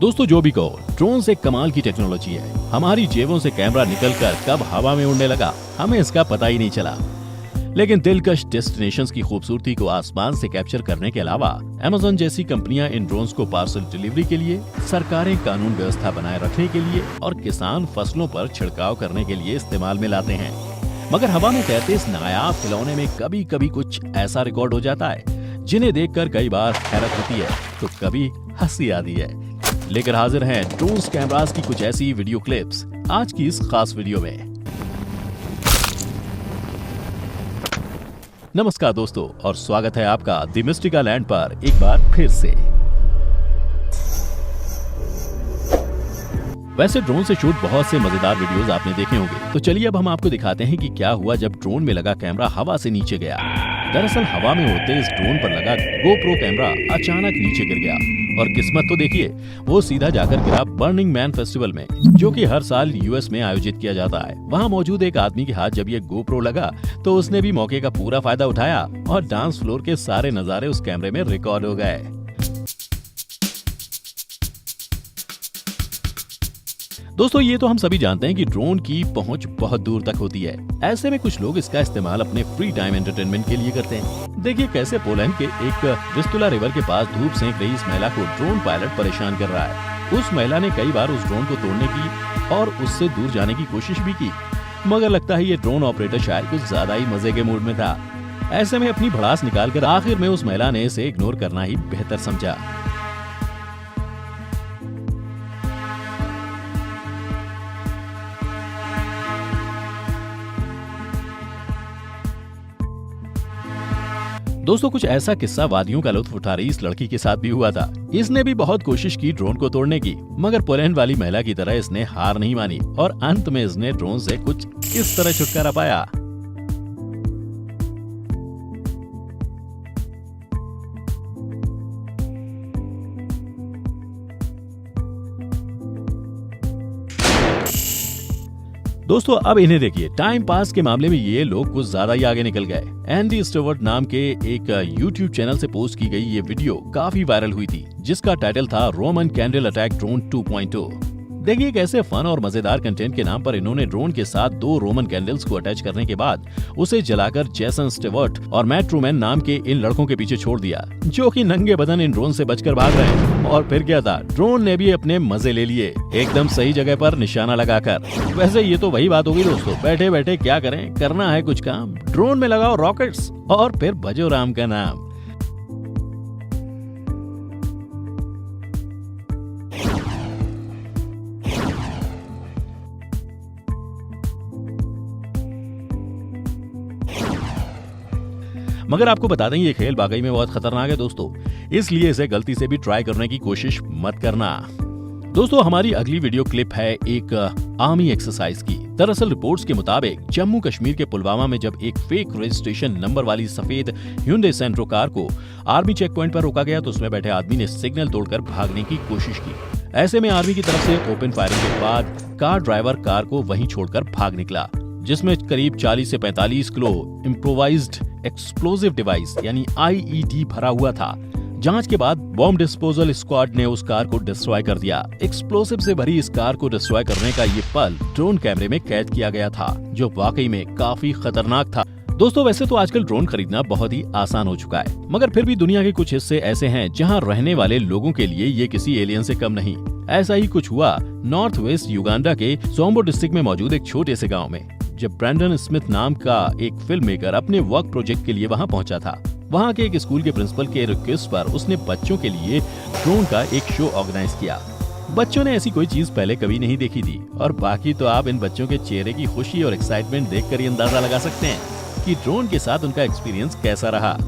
दोस्तों जो भी कहो, ड्रोन एक कमाल की टेक्नोलॉजी है। हमारी जेबों से कैमरा निकलकर कब हवा में उड़ने लगा, हमें इसका पता ही नहीं चला। लेकिन दिलकश डेस्टिनेशंस की खूबसूरती को आसमान से कैप्चर करने के अलावा अमेज़न जैसी कंपनियां इन ड्रोन्स को पार्सल डिलीवरी के लिए, सरकारें कानून व्यवस्था बनाए रखने के लिए और किसान फसलों पर छिड़काव करने के लिए इस्तेमाल में लाते हैं। मगर हवा में तैरते इस नायाब खिलौने में कभी कभी कुछ ऐसा रिकॉर्ड हो जाता है जिन्हें देखकर कई बार हैरत होती है तो कभी हंसी आती है। लेकर हाजिर हैं ड्रोन कैमरास की कुछ ऐसी वीडियो क्लिप्स आज की इस खास वीडियो में। नमस्कार दोस्तों और स्वागत है आपका द मिस्टिका लैंड पर एक बार फिर से। वैसे ड्रोन से शूट बहुत से मजेदार वीडियोस आपने देखे होंगे, तो चलिए अब हम आपको दिखाते हैं कि क्या हुआ जब ड्रोन में लगा कैमरा हवा से नीचे गया। दरअसल हवा में उड़ते इस ड्रोन पर लगा GoPro कैमरा अचानक नीचे गिर गया और किस्मत तो देखिए, वो सीधा जाकर गिरा बर्निंग मैन फेस्टिवल में, जो कि हर साल यूएस में आयोजित किया जाता है। वहाँ मौजूद एक आदमी के हाथ जब ये GoPro लगा तो उसने भी मौके का पूरा फायदा उठाया और डांस फ्लोर के सारे नजारे उस कैमरे में रिकॉर्ड हो गए। दोस्तों ये तो हम सभी जानते हैं कि ड्रोन की पहुंच बहुत दूर तक होती है। ऐसे में कुछ लोग इसका इस्तेमाल अपने फ्री टाइम एंटरटेनमेंट के लिए करते हैं। देखिए कैसे पोलैंड के एक विस्तुला रिवर के पास धूप सेंक रही इस महिला को ड्रोन पायलट परेशान कर रहा है। उस महिला ने कई बार उस ड्रोन को तोड़ने की और उससे दूर जाने की कोशिश भी की, मगर लगता है ये ड्रोन ऑपरेटर शायद कुछ ज्यादा ही मजे के मूड में था। ऐसे में अपनी भड़ास निकालकर आखिर में उस महिला ने इसे इग्नोर करना ही बेहतर समझा। दोस्तों कुछ ऐसा किस्सा वादियों का लुत्फ उठा रही इस लड़की के साथ भी हुआ था। इसने भी बहुत कोशिश की ड्रोन को तोड़ने की, मगर पोलैंड वाली महिला की तरह इसने हार नहीं मानी और अंत में इसने ड्रोन से कुछ इस तरह छुटकारा पाया। दोस्तों अब इन्हें देखिए, टाइम पास के मामले में ये लोग कुछ ज्यादा ही आगे निकल गए। एंडी स्टुअर्ट नाम के एक YouTube चैनल से पोस्ट की गई ये वीडियो काफी वायरल हुई थी, जिसका टाइटल था रोमन कैंडल अटैक ड्रोन 2.0। देखिए कैसे फन और मजेदार कंटेंट के नाम पर इन्होंने ड्रोन के साथ 2 रोमन कैंडल्स को अटैच करने के बाद उसे जलाकर जेसन स्टीवर्ट और मैट ट्रूमैन नाम के इन लड़कों के पीछे छोड़ दिया, जो कि नंगे बदन इन ड्रोन से बचकर भाग रहे हैं। और फिर क्या था, ड्रोन ने भी अपने मजे ले लिए, एकदम सही जगह पर निशाना लगाकर। वैसे ये तो वही बात होगी दोस्तों, बैठे बैठे क्या करें, करना है कुछ काम, ड्रोन में लगाओ रॉकेट्स और फिर भजो राम का नाम। मगर आपको बता दें ये खेल वाकई में बहुत खतरनाक है दोस्तों, इसलिए इसे गलती से भी ट्राई करने की कोशिश मत करना। दोस्तों हमारी अगली वीडियो क्लिप है एक आर्मी एक्सरसाइज की। दरअसल रिपोर्ट्स के मुताबिक जम्मू कश्मीर के पुलवामा में जब एक फेक रजिस्ट्रेशन नंबर वाली सफेद Hyundai सेंट्रो कार को आर्मी चेक पॉइंट पर रोका गया तो उसमें बैठे आदमी ने सिग्नल तोड़कर भागने की कोशिश की। ऐसे में आर्मी की तरफ से ओपन फायरिंग के बाद कार ड्राइवर कार को वहीं छोड़कर भाग निकला, जिसमें करीब 40 से 45 किलो इम्प्रोवाइज्ड एक्सप्लोजिव डिवाइस यानी IED भरा हुआ था। जांच के बाद बॉम्ब डिस्पोजल स्क्वाड ने उस कार को डिस्ट्रॉय कर दिया। एक्सप्लोसिव से भरी इस कार को डिस्ट्रॉय करने का ये पल ड्रोन कैमरे में कैद किया गया था, जो वाकई में काफी खतरनाक था। दोस्तों वैसे तो आजकल ड्रोन खरीदना बहुत ही आसान हो चुका है, मगर फिर भी दुनिया के कुछ हिस्से ऐसे हैं जहां रहने वाले लोगों के लिए ये किसी एलियन से कम नहीं। ऐसा ही कुछ हुआ नॉर्थ वेस्ट युगांडा के सोम्बो डिस्ट्रिक्ट में मौजूद एक छोटे से गाँव में, जब ब्रैंडन स्मिथ नाम का एक फिल्म मेकर अपने वर्क प्रोजेक्ट के लिए वहां पहुंचा था। वहां के एक स्कूल के प्रिंसिपल के रिक्वेस्ट पर उसने बच्चों के लिए ड्रोन का एक शो ऑर्गेनाइज किया। बच्चों ने ऐसी कोई चीज पहले कभी नहीं देखी थी और बाकी तो आप इन बच्चों के चेहरे की खुशी और एक्साइटमेंट देखकर ही अंदाजा लगा सकते हैं कि ड्रोन के साथ उनका एक्सपीरियंस कैसा रहा।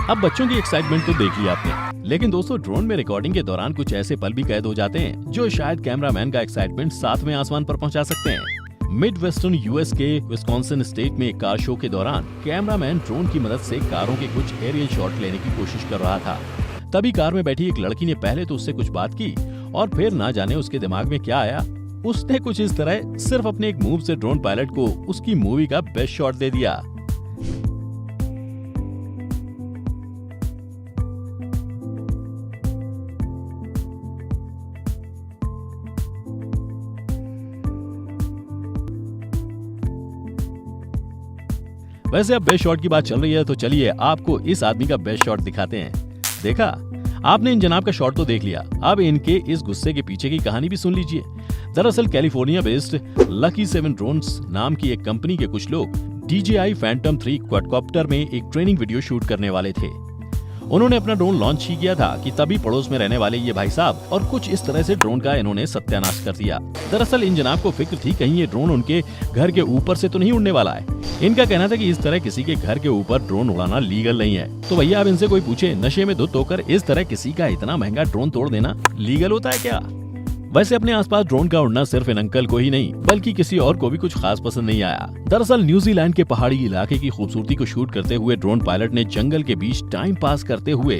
अब बच्चों की एक्साइटमेंट तो देख ली आपने, लेकिन दोस्तों ड्रोन में रिकॉर्डिंग के दौरान कुछ ऐसे पल भी कैद हो जाते हैं जो शायद कैमरामैन का एक्साइटमेंट सातवें आसमान पर पहुंचा सकते हैं। मिड वेस्टर्न यूएस के विस्कॉन्सिन स्टेट में एक कार शो के दौरान कैमरामैन ड्रोन की मदद से कारों के कुछ एरियल शॉट लेने की कोशिश कर रहा था। तभी कार में बैठी एक लड़की ने पहले तो उससे कुछ बात की और फिर ना जाने उसके दिमाग में क्या आया, उसने कुछ इस तरह सिर्फ अपने एक मूव से ड्रोन पायलट को उसकी मूवी का बेस्ट शॉट दे दिया। वैसे अब बेस्ट शॉट की बात चल रही है तो चलिए आपको इस आदमी का बेस्ट शॉट दिखाते हैं। देखा, आपने इन जनाब का शॉट तो देख लिया, अब इनके इस गुस्से के पीछे की कहानी भी सुन लीजिए। दरअसल कैलिफोर्निया बेस्ड लकी 7 ड्रोन्स नाम की एक कंपनी के कुछ लोग DJI फैंटम 3 क्वाडकॉप्टर में एक ट्रेनिंग वीडियो शूट करने वाले थे। उन्होंने अपना ड्रोन लॉन्च ही किया था कि तभी पड़ोस में रहने वाले ये भाई साहब और कुछ इस तरह से ड्रोन का इन्होंने सत्यानाश कर दिया। दरअसल इन जनाब को फिक्र थी कहीं ये ड्रोन उनके घर के ऊपर से तो नहीं उड़ने वाला है। इनका कहना था कि इस तरह किसी के घर के ऊपर ड्रोन उड़ाना लीगल नहीं है। तो भैया अब इनसे कोई पूछे नशे में धुत होकर इस तरह किसी का इतना महंगा ड्रोन तोड़ देना लीगल होता है क्या? वैसे अपने आसपास ड्रोन का उड़ना सिर्फ इन अंकल को ही नहीं बल्कि किसी और को भी कुछ खास पसंद नहीं आया। दरअसल न्यूजीलैंड के पहाड़ी इलाके की खूबसूरती को शूट करते हुए ड्रोन पायलट ने जंगल के बीच टाइम पास करते हुए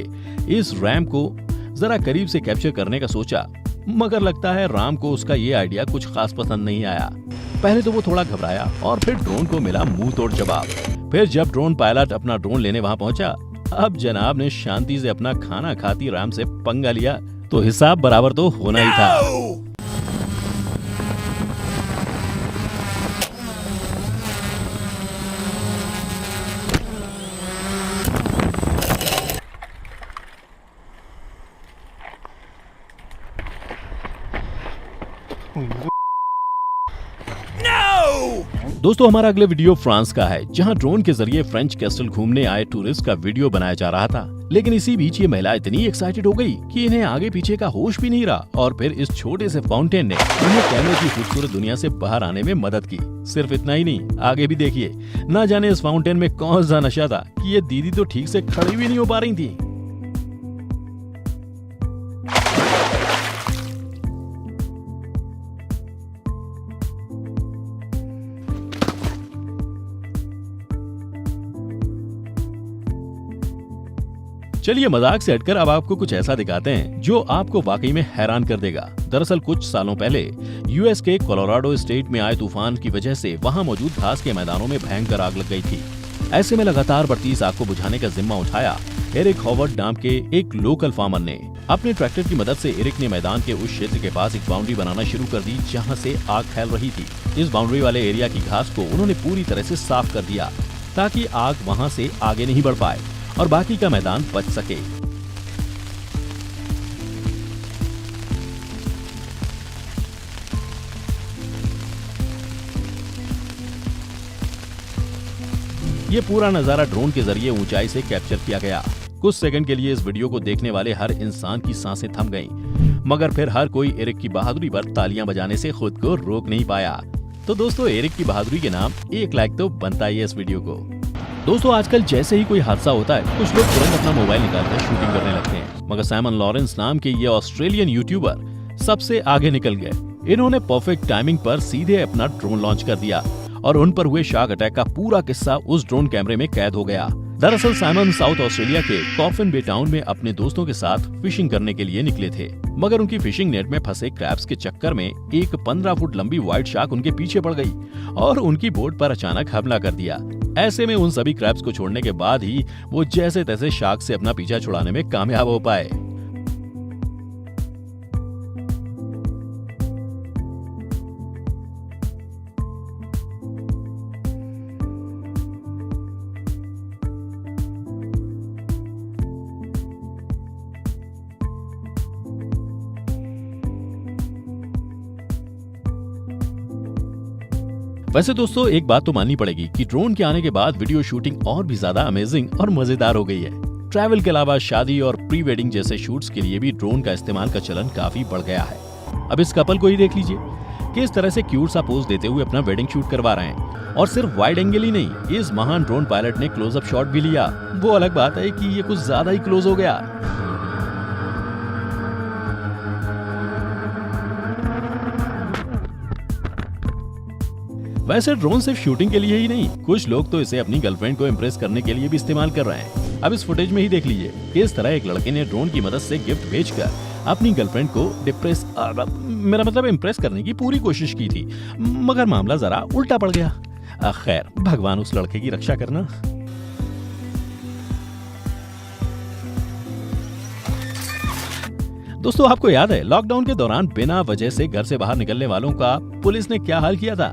इस रैम को जरा करीब से कैप्चर करने का सोचा, मगर लगता है राम को उसका ये आइडिया कुछ खास पसंद नहीं आया। पहले तो वो थोड़ा घबराया और फिर ड्रोन को मिला मुंह तोड़ जवाब। फिर जब ड्रोन पायलट अपना ड्रोन लेने वहां पहुंचा, अब जनाब ने शांति से अपना खाना खाती राम से पंगा लिया तो हिसाब बराबर तो होना ही था। दोस्तों हमारा अगले वीडियो फ्रांस का है, जहां ड्रोन के जरिए फ्रेंच कैसल घूमने आए टूरिस्ट का वीडियो बनाया जा रहा था। लेकिन इसी बीच ये महिला इतनी एक्साइटेड हो गई कि इन्हें आगे पीछे का होश भी नहीं रहा और फिर इस छोटे से फाउंटेन ने उन्हें कैमरे की खूबसूरत दुनिया से बाहर आने में मदद की। सिर्फ इतना ही नहीं, आगे भी देखिए, ना जाने इस फाउंटेन में कौन सा नशा था कि ये दीदी तो ठीक से खड़ी भी नहीं हो पा रही थी। चलिए मजाक से हटकर अब आपको कुछ ऐसा दिखाते हैं जो आपको वाकई में हैरान कर देगा। दरअसल कुछ सालों पहले यूएस के कोलोराडो स्टेट में आए तूफान की वजह से वहां मौजूद घास के मैदानों में भयंकर आग लग गई थी। ऐसे में लगातार बढ़ती इस आग को बुझाने का जिम्मा उठाया एरिक हॉवर्ड नाम के एक लोकल फार्मर ने। अपने ट्रैक्टर की मदद से एरिक ने मैदान के उस क्षेत्र के पास एक बाउंड्री बनाना शुरू कर दी जहाँ से आग फैल रही थी। इस बाउंड्री वाले एरिया की घास को उन्होंने पूरी तरह से साफ कर दिया ताकि आग वहाँ से आगे नहीं बढ़ पाए और बाकी का मैदान बच सके। ये पूरा नजारा ड्रोन के जरिए ऊंचाई से कैप्चर किया गया। कुछ सेकंड के लिए इस वीडियो को देखने वाले हर इंसान की सांसें थम गईं, मगर फिर हर कोई एरिक की बहादुरी पर तालियां बजाने से खुद को रोक नहीं पाया। तो दोस्तों एरिक की बहादुरी के नाम 1 लाइक तो बनता ही है इस वीडियो को। दोस्तों आजकल जैसे ही कोई हादसा होता है कुछ लोग तुरंत अपना मोबाइल निकालकर शूटिंग करने लगते हैं, मगर साइमन लॉरेंस नाम के ये ऑस्ट्रेलियन यूट्यूबर सबसे आगे निकल गए। इन्होंने परफेक्ट टाइमिंग पर सीधे अपना ड्रोन लॉन्च कर दिया और उन पर हुए शार्क अटैक का पूरा किस्सा उस ड्रोन कैमरे में कैद हो गया। दरअसल साइमन साउथ ऑस्ट्रेलिया के कॉफिन बे टाउन में अपने दोस्तों के साथ फिशिंग करने के लिए निकले थे, मगर उनकी फिशिंग नेट में फंसे क्रैब्स के चक्कर में एक 15 फुट लंबी व्हाइट शार्क उनके पीछे पड़ गई और उनकी बोट पर अचानक हमला कर दिया। ऐसे में उन सभी क्रैब्स को छोड़ने के बाद ही वो जैसे तैसे शार्क से अपना पीछा छुड़ाने में कामयाब हो पाए। वैसे दोस्तों एक बात तो माननी पड़ेगी कि ड्रोन के आने के बाद वीडियो शूटिंग और भी ज्यादा अमेजिंग और मजेदार हो गई है। ट्रैवल के अलावा शादी और प्री वेडिंग जैसे शूट्स के लिए भी ड्रोन का इस्तेमाल का चलन काफी बढ़ गया है। अब इस कपल को ही देख लीजिए, किस तरह से क्यूट सा पोज देते हुए अपना वेडिंग शूट करवा रहे हैं। और सिर्फ वाइड एंगल ही नहीं, इस महान ड्रोन पायलट ने क्लोजअप शॉट भी लिया। वो अलग बात है कि ये कुछ ज्यादा ही क्लोज हो गया। वैसे ड्रोन सिर्फ शूटिंग के लिए ही नहीं, कुछ लोग तो इसे अपनी गर्लफ्रेंड को इम्प्रेस करने के लिए भी इस्तेमाल कर रहे हैं। अब इस फुटेज में ही देख लीजिए किस तरह एक लड़के ने ड्रोन की मदद से गिफ्ट भेजकर अपनी गर्लफ्रेंड को मेरा मतलब इम्प्रेस करने की पूरी कोशिश की थी, मगर मामला जरा उल्टा पड़ गया। खैर, भगवान उस लड़के की रक्षा करना। दोस्तों आपको याद है लॉकडाउन के दौरान बिना वजह से घर से बाहर निकलने वालों का पुलिस ने क्या हाल किया था?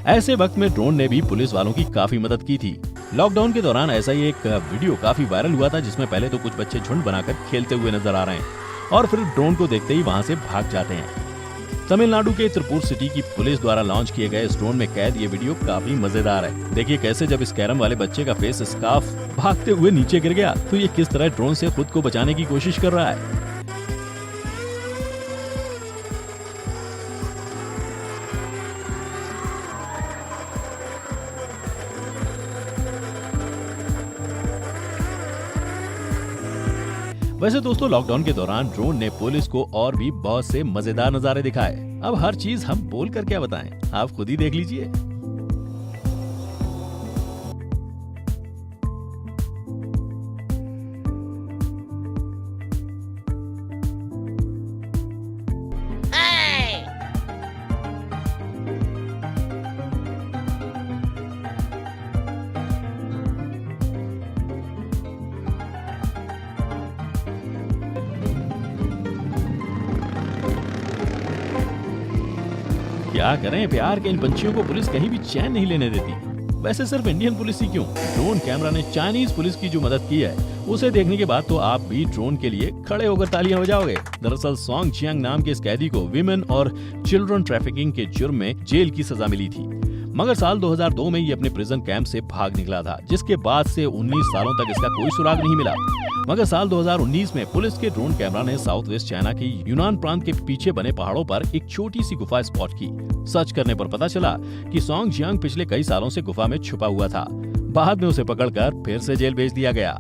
ऐसे वक्त में ड्रोन ने भी पुलिस वालों की काफी मदद की थी। लॉकडाउन के दौरान ऐसा ही एक वीडियो काफी वायरल हुआ था, जिसमें पहले तो कुछ बच्चे झुंड बनाकर खेलते हुए नजर आ रहे हैं और फिर ड्रोन को देखते ही वहां से भाग जाते हैं। तमिलनाडु के त्रिपुर सिटी की पुलिस द्वारा लॉन्च किए गए इस ड्रोन में कैद ये वीडियो काफी मजेदार है। देखिए कैसे जब इस कैरम वाले बच्चे का फेस स्कार्फ भागते हुए नीचे गिर गया तो ये किस तरह ड्रोन से खुद को बचाने की कोशिश कर रहा है। वैसे दोस्तों, लॉकडाउन के दौरान ड्रोन ने पुलिस को और भी बहुत से मजेदार नजारे दिखाए। अब हर चीज हम बोल कर क्या बताएं, आप खुद ही देख लीजिए। क्या करें, प्यार के इन पंछियों को पुलिस कहीं भी चैन नहीं लेने देती। वैसे सिर्फ इंडियन पुलिस ही क्यों, ड्रोन कैमरा ने चाइनीज पुलिस की जो मदद की है उसे देखने के बाद तो आप भी ड्रोन के लिए खड़े होकर तालियां बजाओगे। दरअसल सोंग चियांग नाम के इस कैदी को विमेन और चिल्ड्रन ट्रैफिकिंग के जुर्म में जेल की सजा मिली थी, मगर साल 2002 में ये अपने प्रिजन कैंप से भाग निकला था, जिसके बाद से 19 सालों तक इसका कोई सुराग नहीं मिला। मगर साल 2019 में पुलिस के ड्रोन कैमरा ने साउथ वेस्ट चाइना के यूनान प्रांत के पीछे बने पहाड़ों पर एक छोटी सी गुफा स्पॉट की। सर्च करने पर पता चला कि सोंग चियांग पिछले कई सालों से गुफा में छुपा हुआ था। बाद में उसे पकड़कर फिर से जेल भेज दिया गया।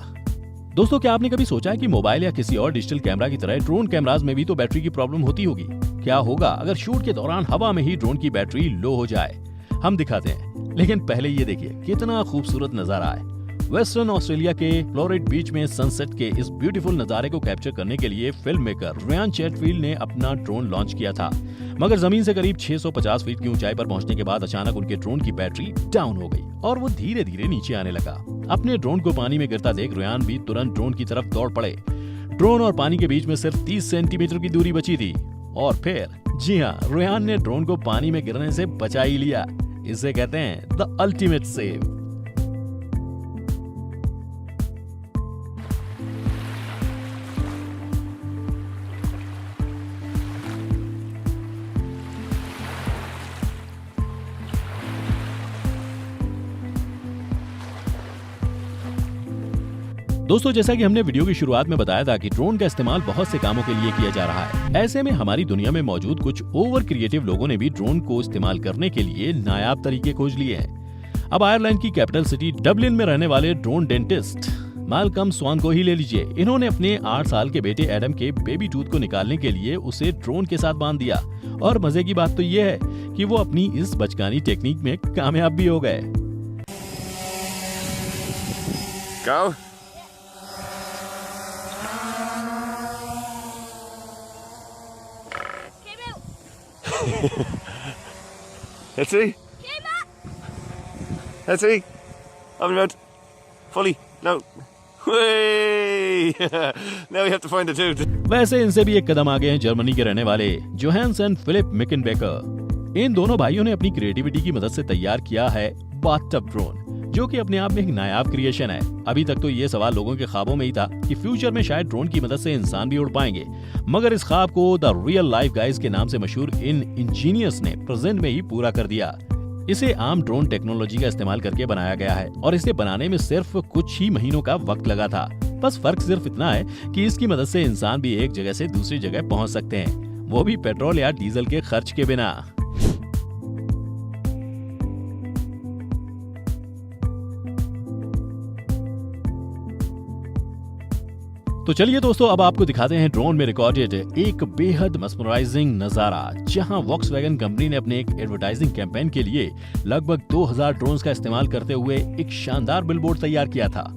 दोस्तों, क्या आपने कभी सोचा है कि मोबाइल या किसी और डिजिटल कैमरा की तरह ड्रोन कैमराज में भी तो बैटरी की प्रॉब्लम होती होगी? क्या होगा अगर शूट के दौरान हवा में ही ड्रोन की बैटरी लो हो जाए? हम दिखाते हैं, लेकिन पहले ये देखिए कितना खूबसूरत नजारा है। वेस्टर्न ऑस्ट्रेलिया के फ्लोरिड बीच में सनसेट के इस ब्यूटीफुल नजारे को कैप्चर करने के लिए फिल्म मेकर रियान चैटफील्ड ने अपना ड्रोन लॉन्च किया था, मगर जमीन से करीब 650 फीट की ऊंचाई पर पहुंचने के बाद अचानक उनके ड्रोन की बैटरी डाउन हो गई और वो धीरे धीरे नीचे आने लगा। अपने ड्रोन को पानी में गिरता देख रियान भी तुरंत ड्रोन की तरफ दौड़ पड़े। ड्रोन और पानी के बीच में सिर्फ 30 सेंटीमीटर की दूरी बची थी और फिर जी हाँ, रियान ने ड्रोन को पानी में गिरने से बचा ही लिया। इसे कहते हैं द अल्टीमेट सेव। दोस्तों, जैसा कि हमने वीडियो की शुरुआत में बताया था कि ड्रोन का इस्तेमाल बहुत से कामों के लिए किया जा रहा है। ऐसे में हमारी दुनिया में मौजूद कुछ ओवर क्रिएटिव लोगों ने भी ड्रोन को इस्तेमाल करने के लिए नायाब तरीके खोज लिए हैं। अब आयरलैंड की कैपिटल सिटी डबलिन में रहने वाले ड्रोन डेंटिस्ट मालकम स्वान को ही ले लीजिए। इन्होंने अपने 8 साल के बेटे एडम के बेबी टूथ को निकालने के लिए उसे ड्रोन के साथ बांध दिया और मजे की बात तो ये है कि वो अपनी इस बचकानी टेक्निक में कामयाब भी हो गए। Go. Let's see. Let's see. Up and around. Fully. No. Way. Now we have to find the tooth. वैसे इनसे भी एक कदम आगे हैं जर्मनी के रहने वाले जोहान्स एंड फिलिप मिकेनबेकर। इन दोनों भाइयों ने अपनी क्रिएटिविटी की मदद से तैयार किया है बाथटब ड्रोन, जो कि अपने आप में एक नायाब क्रिएशन है। अभी तक तो ये सवाल लोगों के ख्वाबों में ही था कि फ्यूचर में शायद ड्रोन की मदद से इंसान भी उड़ पाएंगे, मगर इस ख्वाब को द रियल लाइफ गाइज के नाम से मशहूर इन इंजीनियर्स ने प्रेजेंट में ही पूरा कर दिया। इसे आम ड्रोन टेक्नोलॉजी का इस्तेमाल करके बनाया गया है और इसे बनाने में सिर्फ कुछ ही महीनों का वक्त लगा था। बस फर्क सिर्फ इतना है कि इसकी मदद से इंसान भी एक जगह से दूसरी जगह पहुंच सकते हैं, वो भी पेट्रोल या डीजल के खर्च के बिना। तो चलिए दोस्तों, अब आपको दिखाते हैं ड्रोन में रिकॉर्डेड एक बेहद मेस्मराइजिंग नजारा, जहां वॉक्सवैगन कंपनी ने अपने एक एडवर्टाइजिंग कैंपेन के लिए लगभग 2000 ड्रोन्स का इस्तेमाल करते हुए एक शानदार बिलबोर्ड तैयार किया था।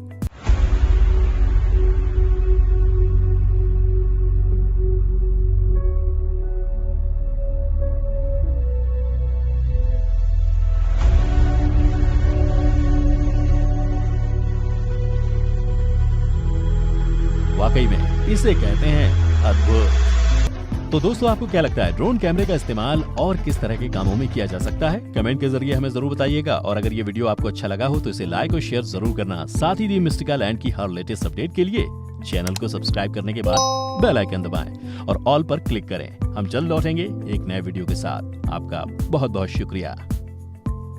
वाकई में इसे कहते हैं अद्भुत। तो दोस्तों आपको क्या लगता है ड्रोन कैमरे का इस्तेमाल और किस तरह के कामों में किया जा सकता है? कमेंट के जरिए हमें जरूर बताइएगा और अगर ये वीडियो आपको अच्छा लगा हो तो इसे लाइक और शेयर जरूर करना। साथ ही दी मिस्टिका लैंड की हर लेटेस्ट अपडेट के लिए चैनल को सब्सक्राइब करने के बाद बेल आइकन दबाएं और ऑल पर क्लिक करें। हम जल्द लौटेंगे एक नए वीडियो के साथ। आपका बहुत बहुत शुक्रिया।